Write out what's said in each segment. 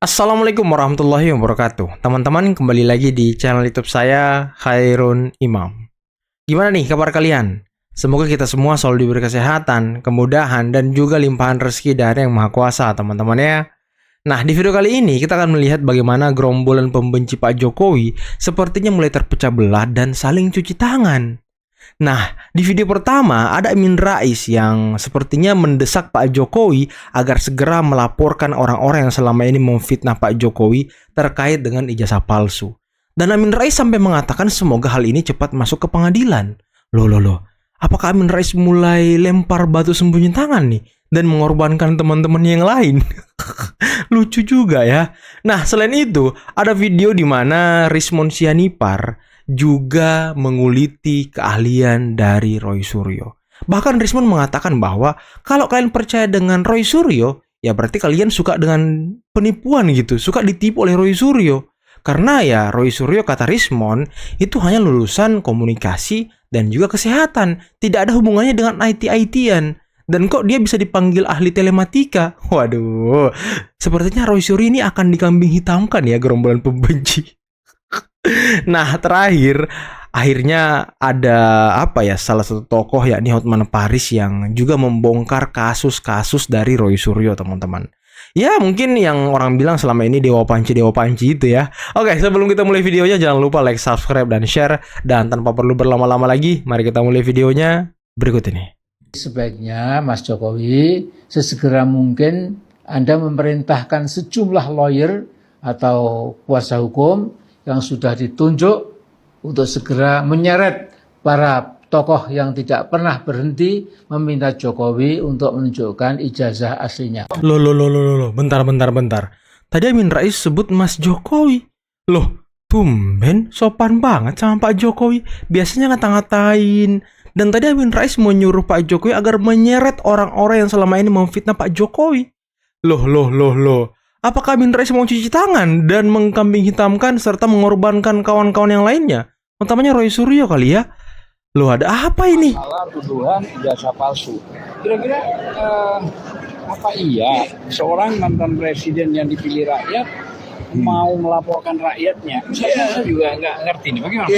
Assalamualaikum warahmatullahi wabarakatuh. Teman-teman, kembali lagi di channel YouTube saya, Khairun Imam. Gimana nih kabar kalian? Semoga kita semua selalu diberi kesehatan, kemudahan, dan juga limpahan rezeki dari Yang Maha Kuasa, teman-teman ya. Nah, di video kali ini kita akan melihat bagaimana gerombolan pembenci Pak Jokowi sepertinya mulai terpecah belah dan saling cuci tangan. Nah, di video pertama ada Amin Rais yang sepertinya mendesak Pak Jokowi agar segera melaporkan orang-orang yang selama ini memfitnah Pak Jokowi terkait dengan ijazah palsu. Dan Amin Rais sampai mengatakan semoga hal ini cepat masuk ke pengadilan. Loh. Apakah Amin Rais mulai lempar batu sembunyi tangan nih dan mengorbankan teman-teman yang lain? Lucu juga ya. Nah, selain itu ada video di mana Rismon Sianipar juga menguliti keahlian dari Roy Suryo. Bahkan Rismon mengatakan bahwa kalau kalian percaya dengan Roy Suryo, ya berarti kalian suka dengan penipuan gitu, suka ditipu oleh Roy Suryo. Karena ya Roy Suryo, kata Rismon, itu hanya lulusan komunikasi dan juga kesehatan, tidak ada hubungannya dengan IT-ITan. Dan kok dia bisa dipanggil ahli telematika? Waduh, sepertinya Roy Suryo ini akan dikambing hitamkan ya gerombolan pembenci. Nah, terakhir akhirnya ada salah satu tokoh yakni Hotman Paris yang juga membongkar kasus-kasus dari Roy Suryo, teman-teman. Ya, mungkin yang orang bilang selama ini dewa panci itu ya. Oke, sebelum kita mulai videonya jangan lupa like, subscribe, dan share. Dan tanpa perlu berlama-lama lagi, mari kita mulai videonya berikut ini. Sebaiknya Mas Jokowi sesegera mungkin Anda memerintahkan sejumlah lawyer atau kuasa hukum yang sudah ditunjuk untuk segera menyeret para tokoh yang tidak pernah berhenti meminta Jokowi untuk menunjukkan ijazah aslinya. Loh, bentar. Tadi Amin Rais sebut Mas Jokowi. Loh, tumben sopan banget sama Pak Jokowi. Biasanya ngata-ngatain. Dan tadi Amin Rais menyuruh Pak Jokowi agar menyeret orang-orang yang selama ini memfitnah Pak Jokowi. Loh. Apakah Amin Rais mau cuci tangan dan mengkambing hitamkan serta mengorbankan kawan-kawan yang lainnya? Utamanya Roy Suryo kali ya? Loh, ada apa ini? Masalah tuduhan ijazah palsu. Kira-kira apa iya seorang mantan presiden yang dipilih rakyat mau melaporkan rakyatnya? Saya juga nggak ngerti nih, bagaimana?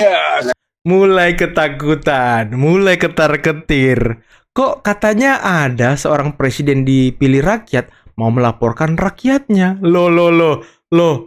Mulai ketakutan, mulai ketar-ketir. Kok katanya ada seorang presiden dipilih rakyat mau melaporkan rakyatnya? Loh.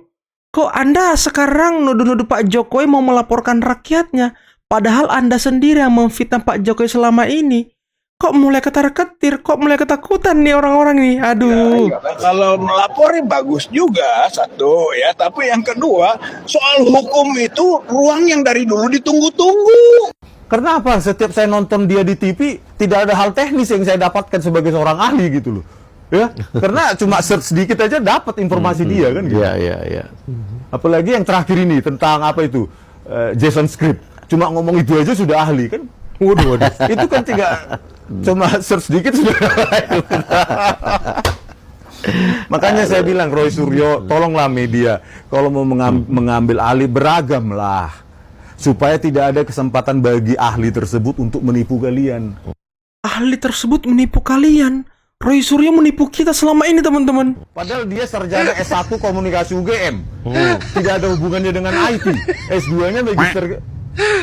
Kok Anda sekarang nuduh-nuduh Pak Jokowi mau melaporkan rakyatnya? Padahal Anda sendiri yang memfitnah Pak Jokowi selama ini. Kok mulai ketar-ketir? Kok mulai ketakutan nih orang-orang nih? Aduh. Ya, kalau melaporin bagus juga, satu ya. Tapi yang kedua, soal hukum itu ruang yang dari dulu ditunggu-tunggu. Karena apa? Setiap saya nonton dia di TV, tidak ada hal teknis yang saya dapatkan sebagai seorang ahli gitu loh. Ya, karena cuma search sedikit aja dapat informasi dia kan gitu. Iya. Apalagi yang terakhir ini tentang apa itu? JSON script. Cuma ngomong itu aja sudah ahli kan? Waduh. Itu kan cuma search sedikit sudah. Makanya saya bilang Roy Suryo, tolonglah media kalau mau mengambil ahli beragamlah. Supaya tidak ada kesempatan bagi ahli tersebut untuk menipu kalian. Ahli tersebut menipu kalian? Roy Suryo menipu kita selama ini, teman-teman. Padahal dia sarjana S1 komunikasi UGM. Tidak ada hubungannya dengan IT. S2-nya magister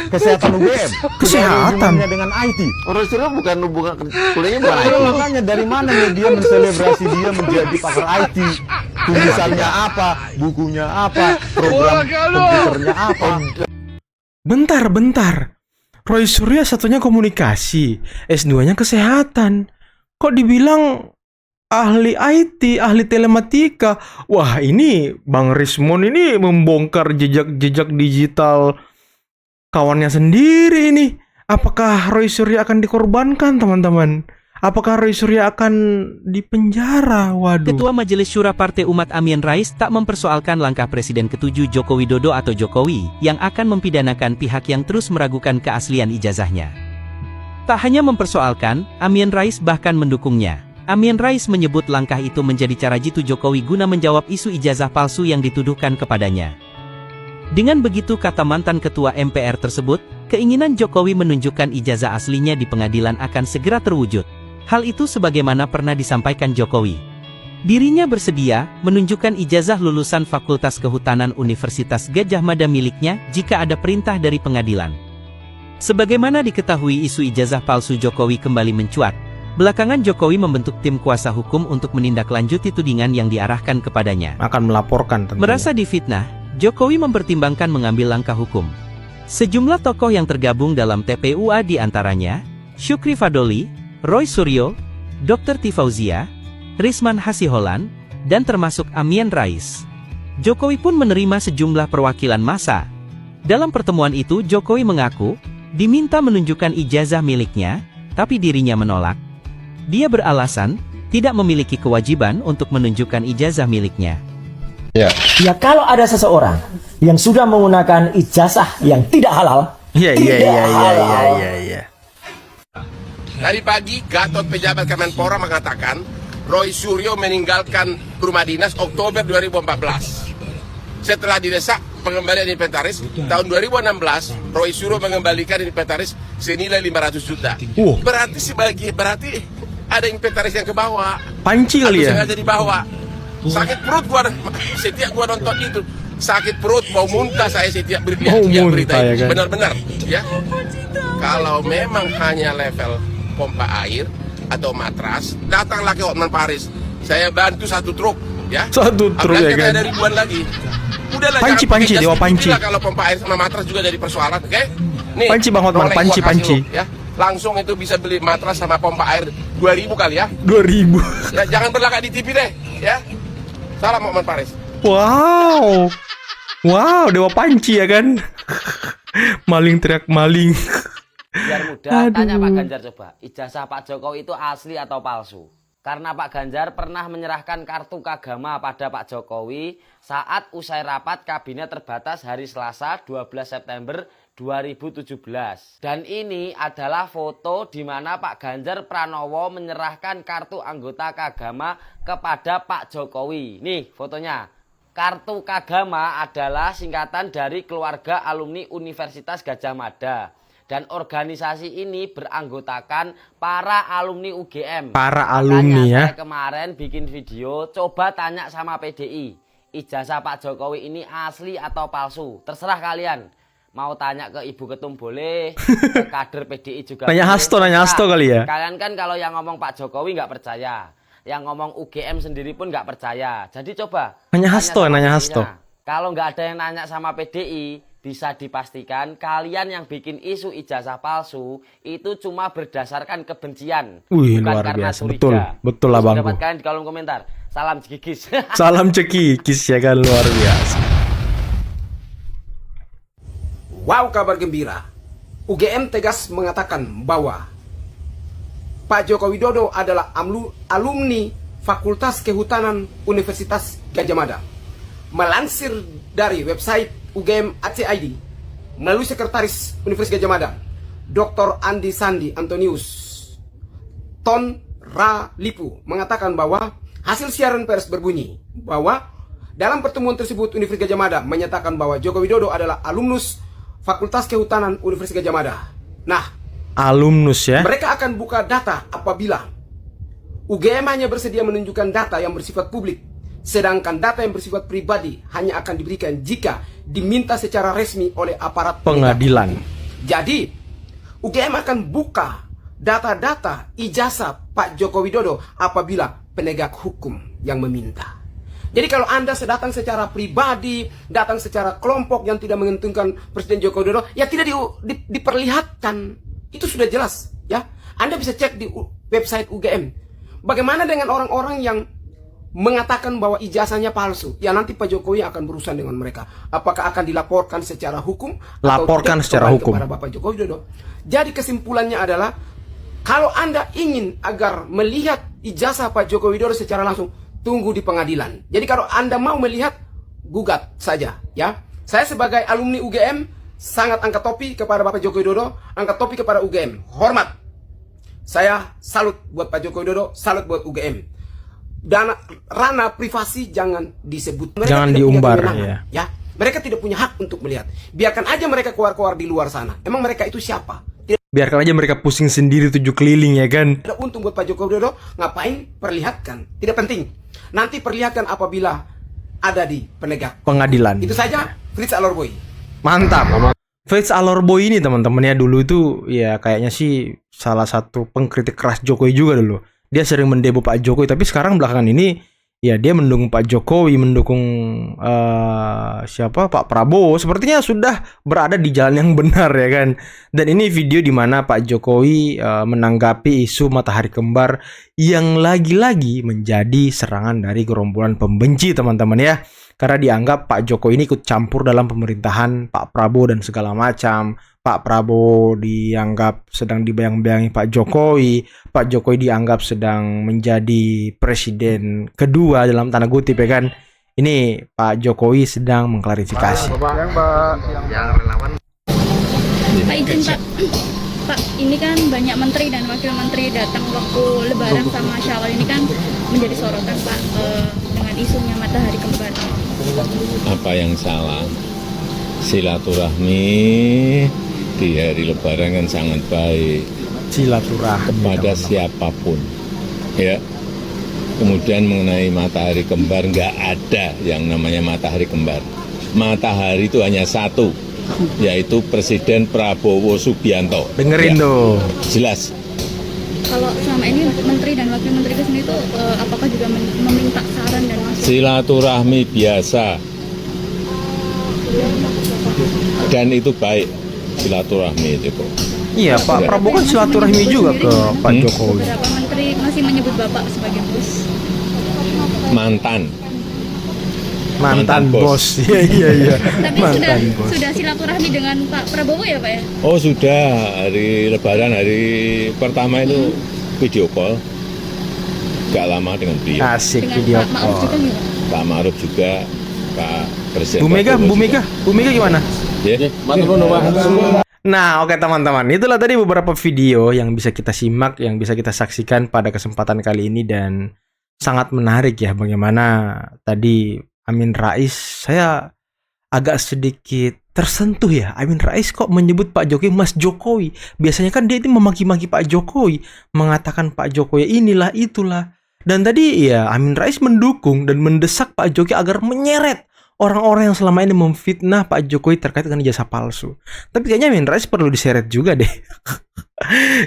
kesehatan UGM. Tidak ada hubungannya dengan IT. Roy Suryo bukan hubungan kuliahnya bukan IT. Makanya dari mana media menselebrasi dia menjadi pakar IT? Tulisannya apa? Bukunya apa? Program komputernya apa? Bentar. Roy Suryo satunya komunikasi, S2-nya kesehatan. Kok dibilang ahli IT, ahli telematika? Wah, ini Bang Rismon ini membongkar jejak-jejak digital kawannya sendiri ini. Apakah Roy Suryo akan dikorbankan, teman-teman? Apakah Roy Suryo akan dipenjara? Waduh. Ketua Majelis Syura Partai Umat Amin Rais tak mempersoalkan langkah Presiden ke-7 Joko Widodo atau Jokowi yang akan mempidanakan pihak yang terus meragukan keaslian ijazahnya. Tak hanya mempersoalkan, Amin Rais bahkan mendukungnya. Amin Rais menyebut langkah itu menjadi cara jitu Jokowi guna menjawab isu ijazah palsu yang dituduhkan kepadanya. Dengan begitu, kata mantan ketua MPR tersebut, keinginan Jokowi menunjukkan ijazah aslinya di pengadilan akan segera terwujud. Hal itu sebagaimana pernah disampaikan Jokowi. Dirinya bersedia menunjukkan ijazah lulusan Fakultas Kehutanan Universitas Gadjah Mada miliknya jika ada perintah dari pengadilan. Sebagaimana diketahui, isu ijazah palsu Jokowi kembali mencuat. Belakangan Jokowi membentuk tim kuasa hukum untuk menindaklanjuti tudingan yang diarahkan kepadanya. Akan melaporkan tentunya. Merasa difitnah, Jokowi mempertimbangkan mengambil langkah hukum. Sejumlah tokoh yang tergabung dalam TPUA diantaranya Syukri Fadoli, Roy Suryo, Dr. T. Fauzia, Risman Hasiholan, dan termasuk Amin Rais. Jokowi pun menerima sejumlah perwakilan massa. Dalam pertemuan itu Jokowi mengaku diminta menunjukkan ijazah miliknya, tapi dirinya menolak. Dia beralasan tidak memiliki kewajiban untuk menunjukkan ijazah miliknya. Ya kalau ada seseorang yang sudah menggunakan ijazah yang tidak halal, Iya. Tadi pagi Gatot pejabat Kemenpora mengatakan Roy Suryo meninggalkan rumah dinas Oktober 2014. Setelah didesak pengembalian inventaris, tahun 2016 Roy Suryo mengembalikan inventaris senilai 500 juta. Berarti ada inventaris yang ke bawah. Panci kali ya. Sengaja dibawa. Sakit perut gua setiap gua nonton itu. Sakit perut, mau muntah saya setiap berita ya kan? Benar-benar ya. Kalau memang hanya level pompa air atau matras, datanglah ke Hotman Paris. Saya bantu satu truk, ya. Satu truk ya kan. Ada ribuan lagi. Udahlah, Panci, Dewa Panci. Kalau pompa air sama matras juga jadi persoalan, oke? Nih, Panci Bang Hotman, Rolex gua kasih Panci. lu, ya. Langsung itu bisa beli matras sama pompa air 2000 kali ya. 2000. Ya, jangan berlagak di TV deh, ya. Salam Hotman Paris. Wow, Dewa Panci ya kan. Maling teriak maling. Biar mudah, tanya Pak Ganjar coba, ijazah Pak Jokowi itu asli atau palsu? Karena Pak Ganjar pernah menyerahkan kartu kagama pada Pak Jokowi saat usai rapat kabinet terbatas hari Selasa 12 September 2017. Dan ini adalah foto di mana Pak Ganjar Pranowo menyerahkan kartu anggota kagama kepada Pak Jokowi. Nih fotonya. Kartu kagama adalah singkatan dari keluarga alumni Universitas Gadjah Mada. Dan organisasi ini beranggotakan para alumni UGM. Para alumni ya. Saya kemarin bikin video, coba tanya sama PDI. Ijazah Pak Jokowi ini asli atau palsu? Terserah kalian. Mau tanya ke Ibu Ketum boleh, ke kader PDI juga Nanya Hasto kali ya. Kalian kan kalau yang ngomong Pak Jokowi nggak percaya. Yang ngomong UGM sendiri pun nggak percaya. Jadi coba. Nanya Hasto. Kalau nggak ada yang nanya sama PDI, bisa dipastikan kalian yang bikin isu ijazah palsu itu cuma berdasarkan kebencian. Wih, bukan luar karena biasa. curiga. Betul lah Bang. Dapat kalian di kolom komentar. Salam cekikis. Salam cekikis ya kan, luar biasa. Wow, kabar gembira. UGM tegas mengatakan bahwa Pak Joko Widodo adalah alumni Fakultas Kehutanan Universitas Gadjah Mada. Melansir dari website UGM ACID melalui Sekretaris Universitas Gadjah Mada, Dr. Andi Sandi Antonius Ton Ralipu mengatakan bahwa hasil siaran pers berbunyi bahwa dalam pertemuan tersebut Universitas Gadjah Mada menyatakan bahwa Joko Widodo adalah alumnus Fakultas Kehutanan Universitas Gadjah Mada. Nah, alumnus ya. Mereka akan buka data apabila UGM hanya bersedia menunjukkan data yang bersifat publik, sedangkan data yang bersifat pribadi hanya akan diberikan jika diminta secara resmi oleh aparat pengadilan. Jadi, UGM akan buka data-data ijazah Pak Joko Widodo apabila penegak hukum yang meminta. Jadi kalau Anda datang secara pribadi, datang secara kelompok yang tidak menguntungkan Presiden Joko Widodo, ya tidak diperlihatkan. Itu sudah jelas, ya. Anda bisa cek di website UGM. Bagaimana dengan orang-orang yang mengatakan bahwa ijazahnya palsu? Ya nanti Pak Jokowi akan berurusan dengan mereka. Apakah akan dilaporkan secara hukum? Laporkan secara hukum kepada Bapak Joko Widodo. Jadi kesimpulannya adalah, kalau Anda ingin agar melihat ijazah Pak Joko Widodo secara langsung, tunggu di pengadilan. Jadi kalau Anda mau melihat, gugat saja, ya. Saya sebagai alumni UGM sangat angkat topi kepada Bapak Joko Widodo, angkat topi kepada UGM. Hormat. Saya salut buat Pak Joko Widodo, salut buat UGM. Dan ranah privasi jangan disebut. Mereka jangan diumbar ya. Mereka tidak punya hak untuk melihat. Biarkan aja mereka keluar-keluar di luar sana. Emang mereka itu siapa? Biarkan aja mereka pusing sendiri 7 keliling ya kan. Ada untung buat Pak Joko Widodo, ngapain? Perlihatkan. Tidak penting. Nanti perlihatkan apabila ada di penegak Pengadilan. Itu saja, Fritz Alorboy. Mantap. Fritz Alorboy ini teman-teman ya, dulu itu ya kayaknya sih salah satu pengkritik keras Jokowi juga dulu. Dia sering mendemo Pak Jokowi, tapi sekarang belakangan ini ya dia mendukung Pak Jokowi, mendukung Pak Prabowo. Sepertinya sudah berada di jalan yang benar ya kan. Dan ini video di mana Pak Jokowi menanggapi isu matahari kembar yang lagi-lagi menjadi serangan dari gerombolan pembenci teman-teman ya. Karena dianggap Pak Jokowi ini ikut campur dalam pemerintahan Pak Prabowo dan segala macam. Pak Prabowo dianggap sedang dibayang-bayangi Pak Jokowi. Pak Jokowi dianggap sedang menjadi presiden kedua dalam tanda kutip ya kan. Ini Pak Jokowi sedang mengklarifikasi. Pak izin Pak, ini kan banyak menteri dan wakil menteri datang waktu Lebaran sama Syawal ini kan menjadi sorotan Pak dengan isunya matahari kembar. Apa yang salah? Silaturahmi di hari Lebaran kan sangat baik. Silaturahmi kepada siapapun, ya. Kemudian mengenai matahari kembar, nggak ada yang namanya matahari kembar. Matahari itu hanya satu, yaitu Presiden Prabowo Subianto. Dengerin dong. Jelas. Kalau selama ini menteri dan wakil menteri kesini itu apakah juga meminta saran dan masukan? Silaturahmi biasa. Dan itu baik, silaturahmi itu kok. Iya, Pak Prabowo kan silaturahmi juga ke Pak Jokowi. Beberapa menteri masih menyebut Bapak sebagai bos. Mantan bos. Iya. Tapi sudah silaturahmi dengan Pak Prabowo ya Pak ya? Oh sudah, hari Lebaran hari pertama itu video call. Gak lama dengan beliau. Asik video call. Pak Ma'ruf juga, Pak Presiden. Bu Mega gimana? Ya. Nah, oke teman-teman, itulah tadi beberapa video yang bisa kita simak, yang bisa kita saksikan pada kesempatan kali ini dan sangat menarik ya bagaimana tadi Amin Rais. Saya agak sedikit tersentuh ya. Amin Rais kok menyebut Pak Jokowi Mas Jokowi. Biasanya kan dia itu memaki-maki Pak Jokowi, mengatakan Pak Jokowi inilah itulah. Dan tadi ya Amin Rais mendukung dan mendesak Pak Jokowi agar menyeret orang-orang yang selama ini memfitnah Pak Jokowi terkait dengan ijazah palsu. Tapi kayaknya Amin Rais perlu diseret juga deh.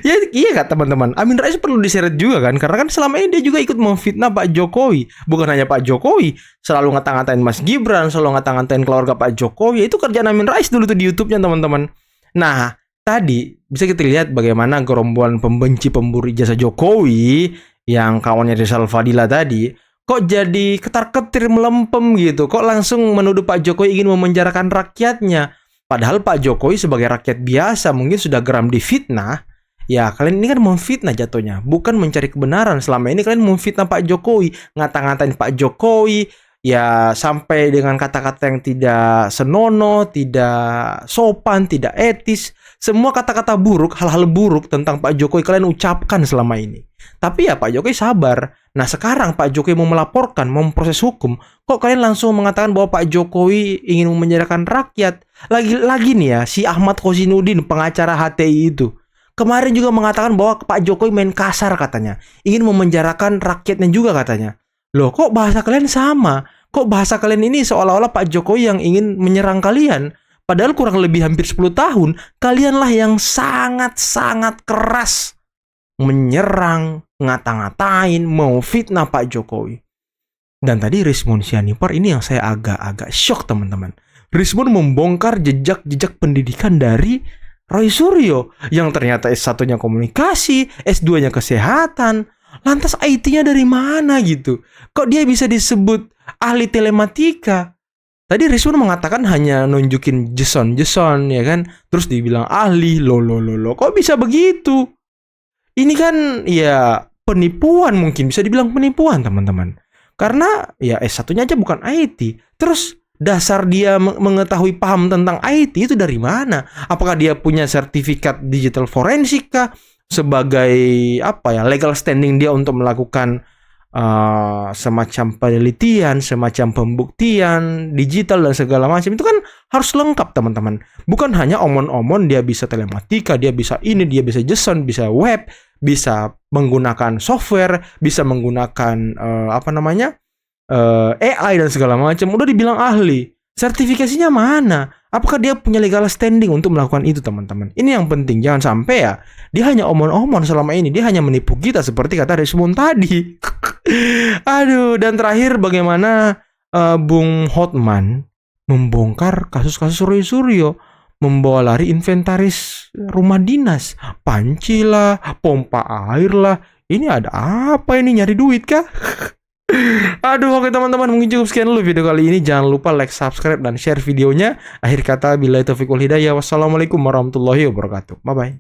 Ya iya kan teman-teman, Amin Rais perlu diseret juga kan, karena kan selama ini dia juga ikut memfitnah Pak Jokowi. Bukan hanya Pak Jokowi, selalu ngata-ngatain Mas Gibran, selalu ngata-ngatain keluarga Pak Jokowi. Itu kerjaan Amin Rais dulu tuh di YouTube-nya teman-teman. Nah tadi bisa kita lihat bagaimana gerombolan pembenci pemburu ijazah Jokowi yang kawannya Rizal Fadila tadi kok jadi ketar-ketir melempem gitu. Kok langsung menuduh Pak Jokowi ingin memenjarakan rakyatnya. Padahal Pak Jokowi sebagai rakyat biasa mungkin sudah geram difitnah. Ya kalian ini kan memfitnah jatuhnya, bukan mencari kebenaran. Selama ini kalian memfitnah Pak Jokowi, ngata-ngatain Pak Jokowi, ya sampai dengan kata-kata yang tidak senonoh, tidak sopan, tidak etis. Semua kata-kata buruk, hal-hal buruk tentang Pak Jokowi kalian ucapkan selama ini. Tapi ya Pak Jokowi sabar. Nah sekarang Pak Jokowi mau melaporkan, mau memproses hukum, kok kalian langsung mengatakan bahwa Pak Jokowi ingin memenjarakan rakyat? Lagi nih ya, si Ahmad Khosinuddin, pengacara HTI itu, kemarin juga mengatakan bahwa Pak Jokowi main kasar katanya, ingin memenjarakan rakyatnya juga katanya. Loh kok bahasa kalian sama? Kok bahasa kalian ini seolah-olah Pak Jokowi yang ingin menyerang kalian? Padahal kurang lebih hampir 10 tahun, kalianlah yang sangat-sangat keras menyerang, ngata-ngatain, mau fitnah Pak Jokowi. Dan tadi Rizmon Sianipar ini yang saya agak-agak shock teman-teman. Rizmon membongkar jejak-jejak pendidikan dari Roy Suryo yang ternyata S1-nya komunikasi, S2-nya kesehatan. Lantas IT-nya dari mana gitu? Kok dia bisa disebut ahli telematika? Tadi Rizwan mengatakan hanya nunjukin Jason ya kan? Terus dibilang ahli, lo. Kok bisa begitu? Ini kan ya penipuan, mungkin bisa dibilang penipuan teman-teman. Karena ya S1-nya aja bukan IT. Terus dasar dia mengetahui paham tentang IT itu dari mana? Apakah dia punya sertifikat digital forensik kah? Sebagai apa ya, legal standing dia untuk melakukan semacam penelitian, semacam pembuktian digital dan segala macam, itu kan harus lengkap teman-teman. Bukan hanya omon-omon dia bisa telematika, dia bisa ini, dia bisa JSON, bisa web, bisa menggunakan software, bisa menggunakan AI dan segala macam. Udah dibilang ahli, sertifikasinya mana? Apakah dia punya legal standing untuk melakukan itu teman-teman? Ini yang penting, jangan sampai ya dia hanya omon-omon selama ini, dia hanya menipu kita seperti kata Resmond tadi. Aduh, dan terakhir bagaimana Bung Hotman membongkar kasus-kasus Roy Suryo, membawa lari inventaris rumah dinas, panci lah, pompa air lah. Ini ada apa ini, nyari duit kah? Aduh, oke teman-teman, mungkin cukup sekian dulu video kali ini. Jangan lupa like, subscribe, dan share videonya. Akhir kata, billahi taufiq wal hidayah. Wassalamualaikum warahmatullahi wabarakatuh. Bye-bye.